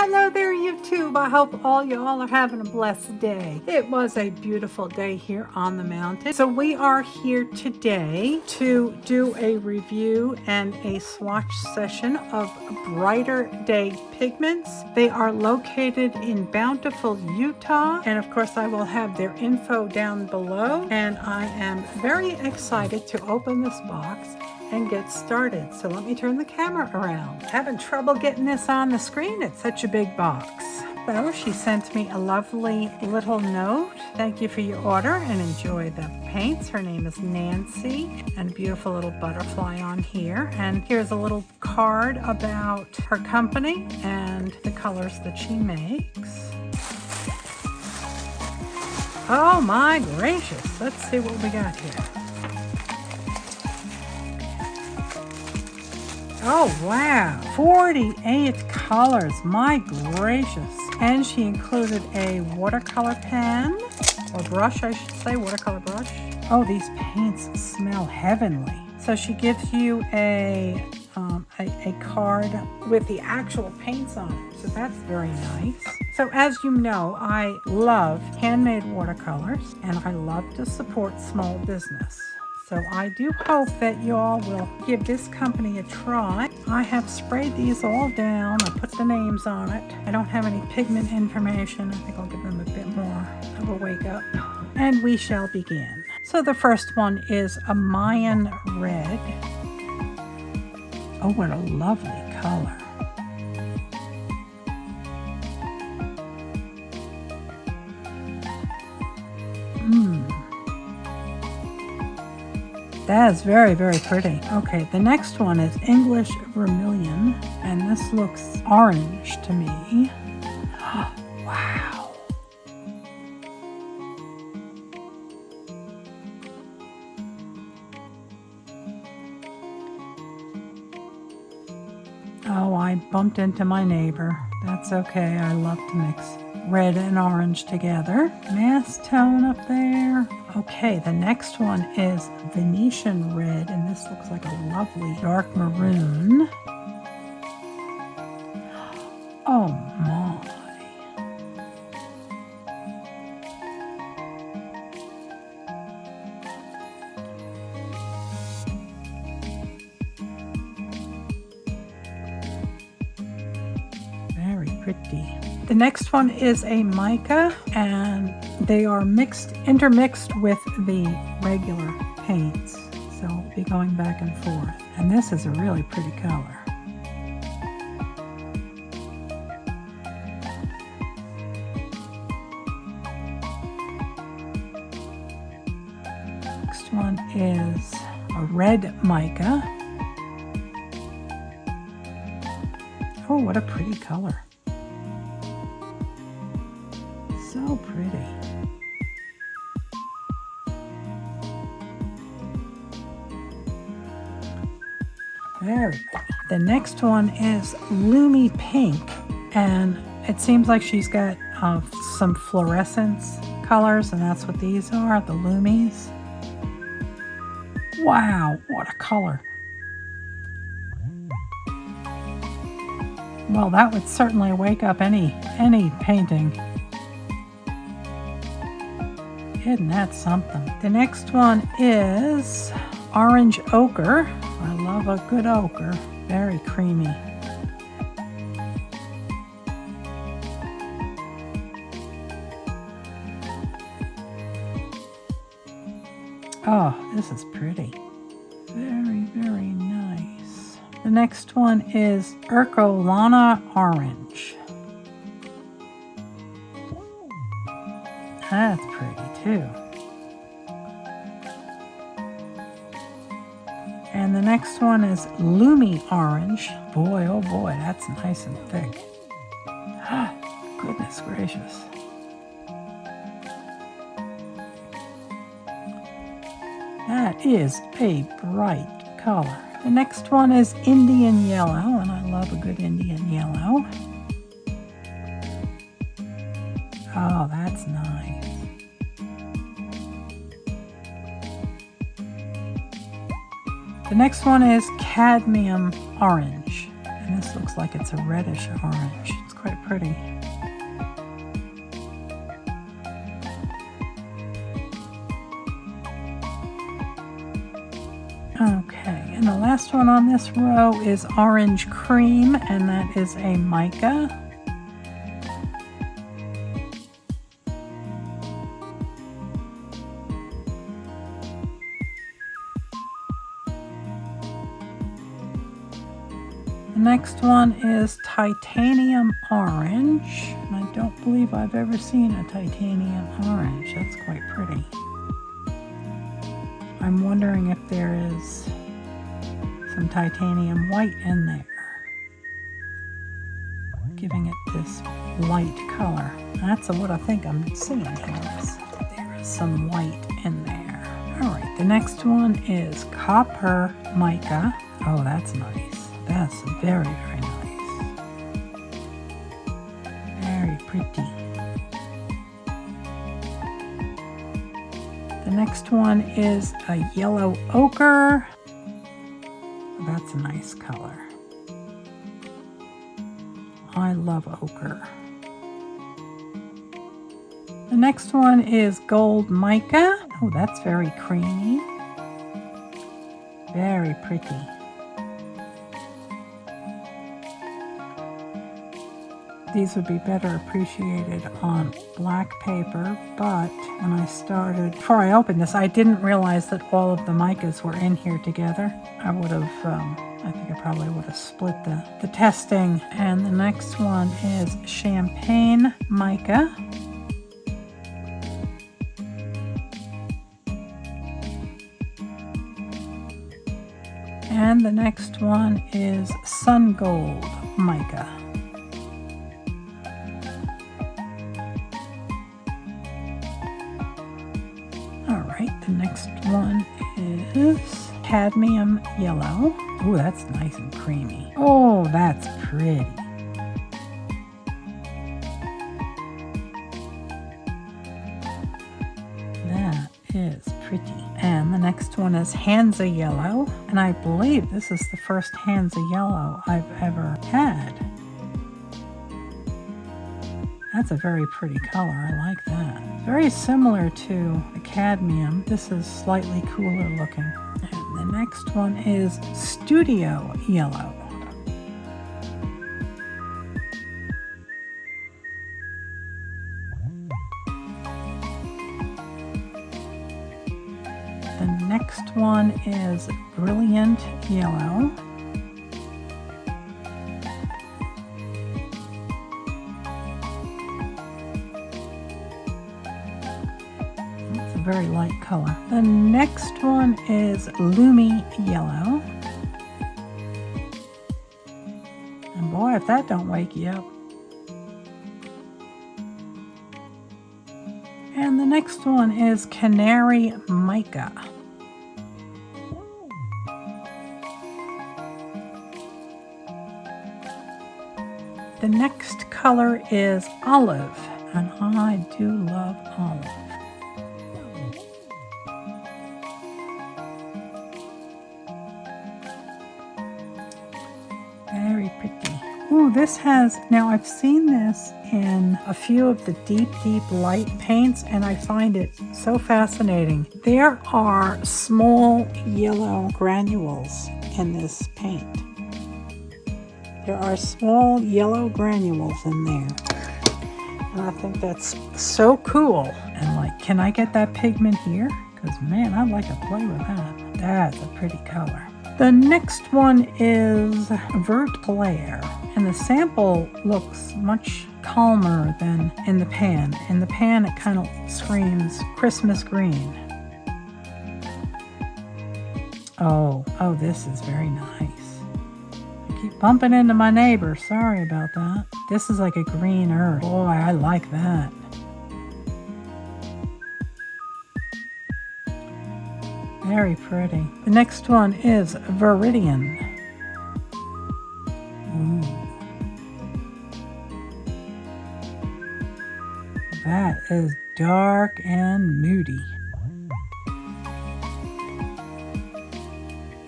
Hello there, YouTube. I hope all y'all are having a blessed day. It was a beautiful day here on the mountain. So we are here today to do a review and a swatch session of Brighter Day Pigments. They are located in Bountiful, Utah. And of course, I will have their info down below. And I am very excited to open this box and get started. So let me turn the camera around. Having trouble getting this on the screen. It's such a big box. So she sent me a lovely little note. Thank you for your order and enjoy the paints. Her name is Nancy, and a beautiful little butterfly on here. And here's a little card about her company and the colors that she makes. Oh my gracious. Let's see what we got here. Oh wow, 48 colors, my gracious. And she included a watercolor pen, or brush I should say, watercolor brush. Oh, these paints smell heavenly. So she gives you a card with the actual paints on it, so that's very nice. So as you know, I love handmade watercolors and I love to support small business. So I do hope that you all will give this company a try. I have sprayed these all down. I put the names on it. I don't have any pigment information. I think I'll give them a bit more of a wake up. And we shall begin. So the first one is a Mayan red. Oh, what a lovely color. That is very, very pretty. Okay, the next one is English Vermilion, and this looks orange to me. Wow. Oh, I bumped into my neighbor. That's okay. I love to mix red and orange together. Mass tone up there. Okay, the next one is Venetian red, and this looks like a lovely dark maroon. Oh my. Very pretty. The next one is a mica, and they are intermixed with the regular paints. So I'll be going back and forth. And this is a really pretty color. Next one is a red mica. Oh, what a pretty color. So pretty. Very pretty. The next one is Loomy Pink, and it seems like she's got some fluorescence colors, and that's what these are, the Loomies. Wow, what a color. Well, that would certainly wake up any painting. Isn't that something? The next one is Orange Ochre. I love a good ochre. Very creamy. Oh, this is pretty. Very, very nice. The next one is Ercolana Orange. That's pretty too. And the next one is Loomy Orange. Boy, oh boy, that's nice and thick. Goodness gracious. That is a bright color. The next one is Indian Yellow, and I love a good Indian Yellow. Oh, that's nice. The next one is Cadmium Orange. And this looks like it's a reddish orange. It's quite pretty. Okay, and the last one on this row is Orange Cream, and that is a mica. The next one is Titanium Orange, and I don't believe I've ever seen a titanium orange. That's quite pretty. I'm wondering if there is some titanium white in there, giving it this light color. That's what I think I'm seeing here. There is some white in there. All right, the next one is Copper Mica. Oh, that's nice. That's very, very nice. Very pretty. The next one is a Yellow Ochre. That's a nice color. I love ochre. The next one is Gold Mica. Oh, that's very creamy. Very pretty. These would be better appreciated on black paper, but when I started, before I opened this, I didn't realize that all of the micas were in here together. I would have, I think I probably would have split the testing. And the next one is Champagne Mica. And the next one is Sun Gold Mica. The next one is Cadmium Yellow. Oh, that's nice and creamy. Oh, that's pretty. That is pretty. And the next one is Hansa Yellow. And I believe this is the first Hansa Yellow I've ever had. That's a very pretty color. I like that. Very similar to the cadmium. This is slightly cooler looking. And the next one is Studio Yellow. The next one is Brilliant Yellow. Very light color. The next one is Lumi Yellow. And boy, if that don't wake you up. And the next one is Canary Mica. The next color is Olive, and I do love olive. Very pretty. Ooh, this has, now I've seen this in a few of the deep light paints, and I find it so fascinating. There are small yellow granules in this paint. There are small yellow granules in there. And I think that's so cool. And like, can I get that pigment here? Because man, I'd like to play with that. That's a pretty color. The next one is Vert Glare, and the sample looks much calmer than in the pan. In the pan, it kind of screams Christmas green. Oh, this is very nice. I keep bumping into my neighbor. Sorry about that. This is like a green earth. Boy, I like that. Very pretty. The next one is Viridian. Ooh. That is dark and moody.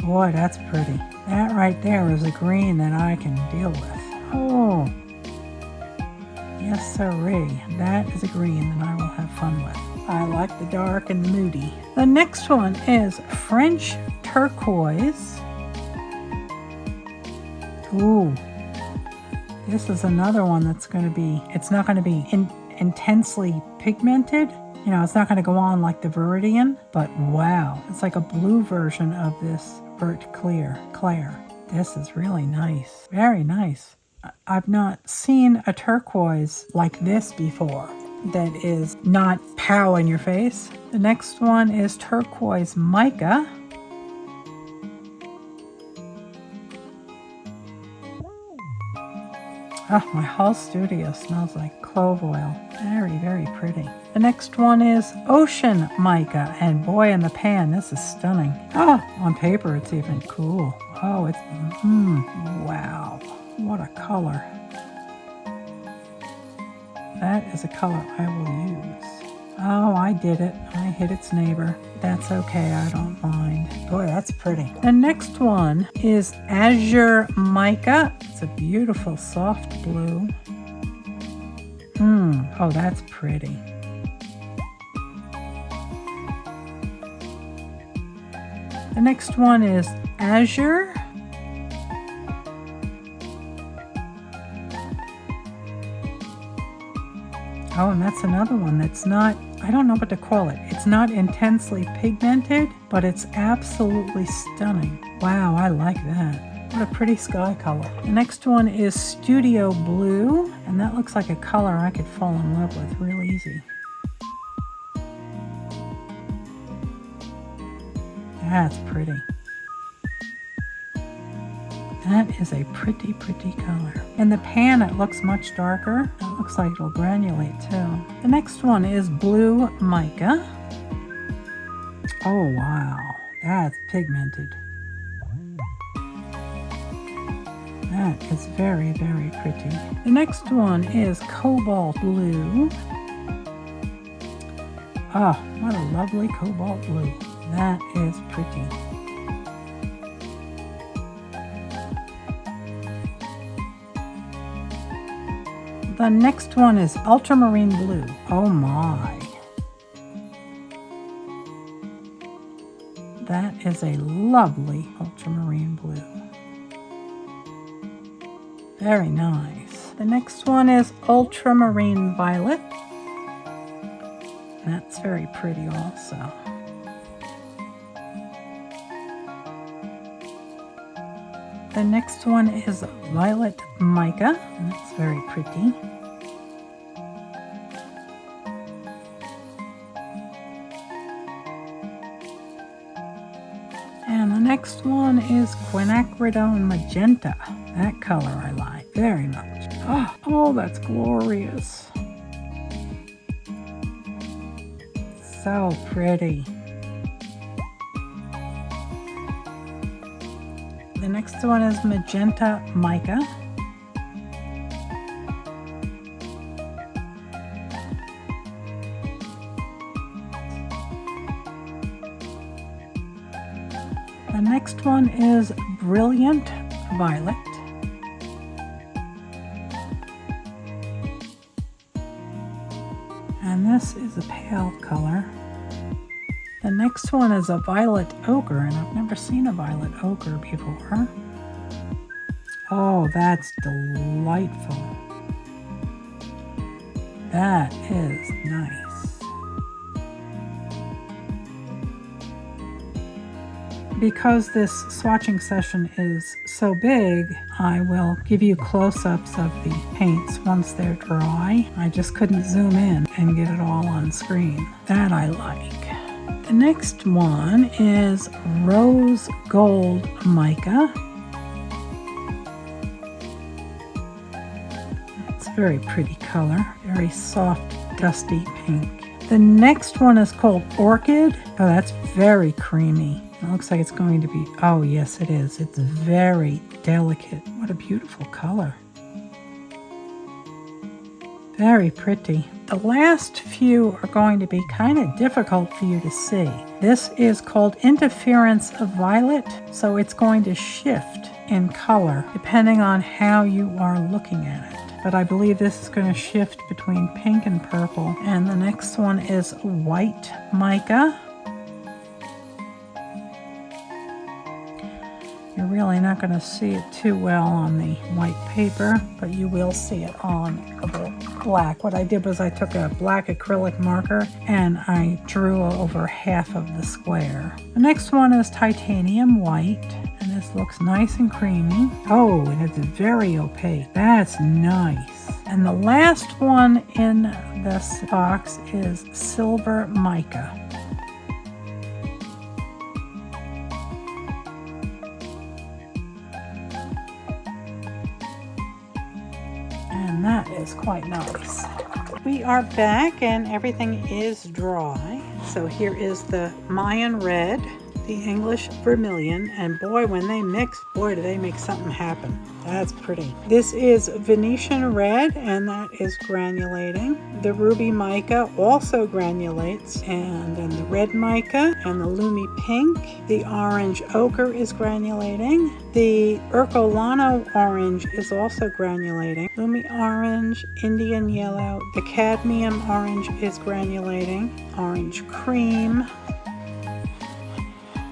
Boy, that's pretty. That right there is a green that I can deal with. Oh, yes sirree. That is a green that I will have fun with. I like the dark and moody. The next one is French turquoise. Ooh, this is another one that's going to be, it's not going to be intensely pigmented. You know, it's not going to go on like the Viridian, but wow, it's like a blue version of this Vert Clair. This is really nice. Very nice. I've not seen a turquoise like this before that is not pow in your face. The next one is turquoise mica. Oh, my whole studio smells like clove oil. Very, very pretty. The next one is ocean mica, and boy in the pan, this is stunning. Oh, on paper it's even cool. Oh, it's, wow, what a color. That is a color I will use. Oh, I did it. I hit its neighbor. That's okay, I don't mind. Boy, that's pretty. The next one is azure mica. It's a beautiful soft blue. Oh, that's pretty. The next one is azure. Oh, and that's another one that's not, I don't know what to call it. It's not intensely pigmented, but it's absolutely stunning. Wow, I like that. What a pretty sky color. The next one is studio blue, and that looks like a color I could fall in love with real easy. That's pretty. That is a pretty, pretty color. In the pan, it looks much darker. It looks like it'll granulate too. The next one is blue mica. Oh, wow. That's pigmented. That is very, very pretty. The next one is cobalt blue. Oh, what a lovely cobalt blue. That is pretty. The next one is ultramarine blue. Oh my. That is a lovely ultramarine blue. Very nice. The next one is ultramarine violet. That's very pretty also. The next one is violet mica. That's very pretty. And the next one is quinacridone magenta. That color I like very much. Oh, that's glorious. So pretty. The next one is magenta mica. The next one is brilliant violet. And this is a pale color. The next one is a violet ochre, and I've never seen a violet ochre before. Oh, that's delightful. That is nice. Because this swatching session is so big, I will give you close-ups of the paints once they're dry. I just couldn't zoom in and get it all on screen. That I like. The next one is rose gold mica. It's a very pretty color, very soft, dusty pink. The next one is called orchid. Oh, that's very creamy. It looks like it's going to be, oh yes it is. It's very delicate. What a beautiful color. Very pretty. The last few are going to be kind of difficult for you to see. This is called Interference of Violet, so it's going to shift in color depending on how you are looking at it. But I believe this is going to shift between pink and purple. And the next one is White Mica. You're really not going to see it too well on the white paper, but you will see it on the black. What I did was I took a black acrylic marker and I drew over half of the square. The next one is Titanium White, and this looks nice and creamy. Oh, and it's very opaque. That's nice. And the last one in this box is Silver Mica. And that is quite nice. We are back and everything is dry. So here is the Mayan Red, the English Vermilion, and boy, when they mix, boy, do they make something happen. That's pretty. This is Venetian Red, and that is granulating. The Ruby Mica also granulates, and then the Red Mica and the Lumi Pink. The Orange Ochre is granulating. The Ercolano Orange is also granulating. Lumi Orange, Indian Yellow. The Cadmium Orange is granulating. Orange Cream.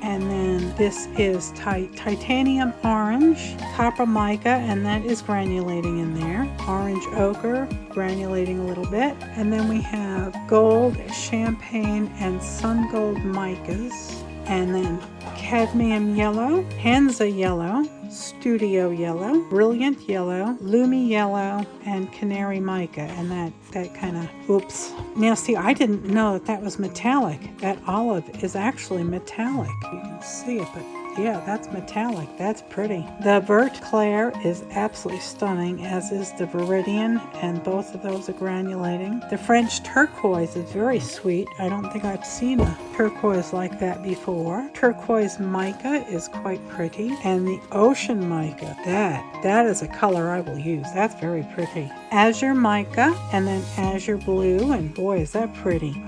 And then this is Titanium Orange, Copper Mica, and that is granulating in there. Orange Ochre, granulating a little bit. And then we have Gold, Champagne, and Sun Gold Micas. And then Cadmium Yellow, Hansa Yellow, Studio Yellow, Brilliant Yellow, Lumi Yellow, and Canary Mica. And that kind of, oops. Now see, I didn't know that was metallic. That olive is actually metallic. You can see it, but yeah, that's metallic. That's pretty. The Vert Clair is absolutely stunning, as is the Viridian, and both of those are granulating. The French Turquoise is very sweet. I don't think I've seen a turquoise like that before. Turquoise Mica is quite pretty. And the Ocean Mica, that is a color I will use. That's very pretty. Azure Mica, and then Azure Blue, and boy, is that pretty.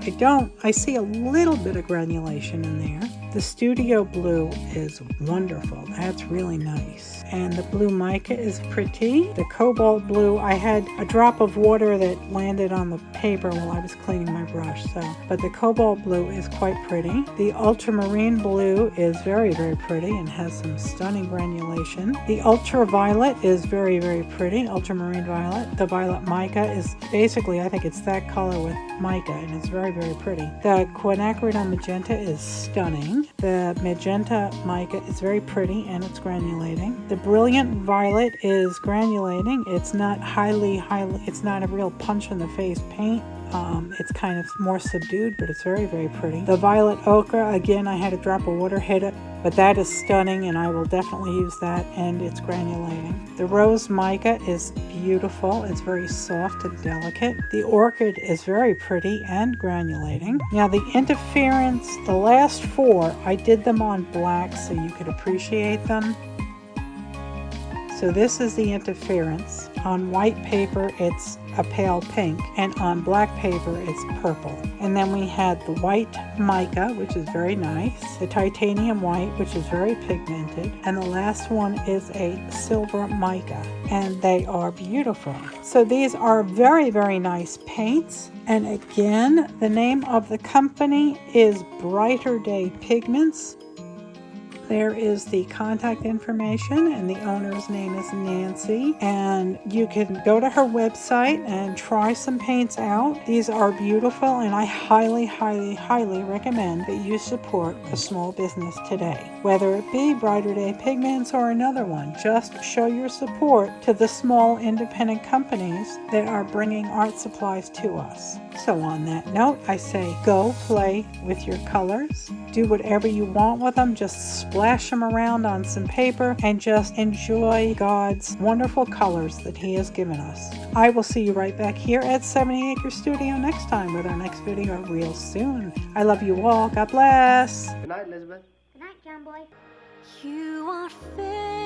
I see a little bit of granulation in there. The Studio Blue is wonderful. That's really nice. And the Blue Mica is pretty. The Cobalt Blue, I had a drop of water that landed on the paper while I was cleaning my brush. But the Cobalt Blue is quite pretty. The Ultramarine Blue is very, very pretty and has some stunning granulation. The Ultraviolet is very, very pretty. Ultramarine Violet. The Violet Mica is basically, I think it's that color with mica, and it's very, very pretty. The Quinacridone Magenta is stunning. The Magenta Mica is very pretty and it's granulating. The Brilliant Violet is granulating. It's not it's not a real punch in the face paint. It's kind of more subdued, but it's very, very pretty. The Violet Ochre, again, I had a drop of water hit it, but that is stunning and I will definitely use that, and it's granulating. The Rose Mica is beautiful. It's very soft and delicate. The Orchid is very pretty and granulating. Now the Interference, the last four, I did them on black so you could appreciate them. So this is the Interference. On white paper, it's a pale pink, and on black paper, it's purple. And then we had the White Mica, which is very nice, the Titanium White, which is very pigmented, and the last one is a Silver Mica, and they are beautiful. So these are very, very nice paints. And again, the name of the company is Brighter Day Pigments. There is the contact information, and the owner's name is Nancy, and you can go to her website and try some paints out. These are beautiful, and I highly, highly, highly recommend that you support a small business today. Whether it be Brighter Day Pigments or another one, just show your support to the small independent companies that are bringing art supplies to us. So on that note, I say go play with your colors. Do whatever you want with them. Just splash them around on some paper and just enjoy God's wonderful colors that He has given us. I will see you right back here at 70 Acre Studio next time with our next video real soon. I love you all. God bless. Good night, Elizabeth. Good night, John Boy. You are fair.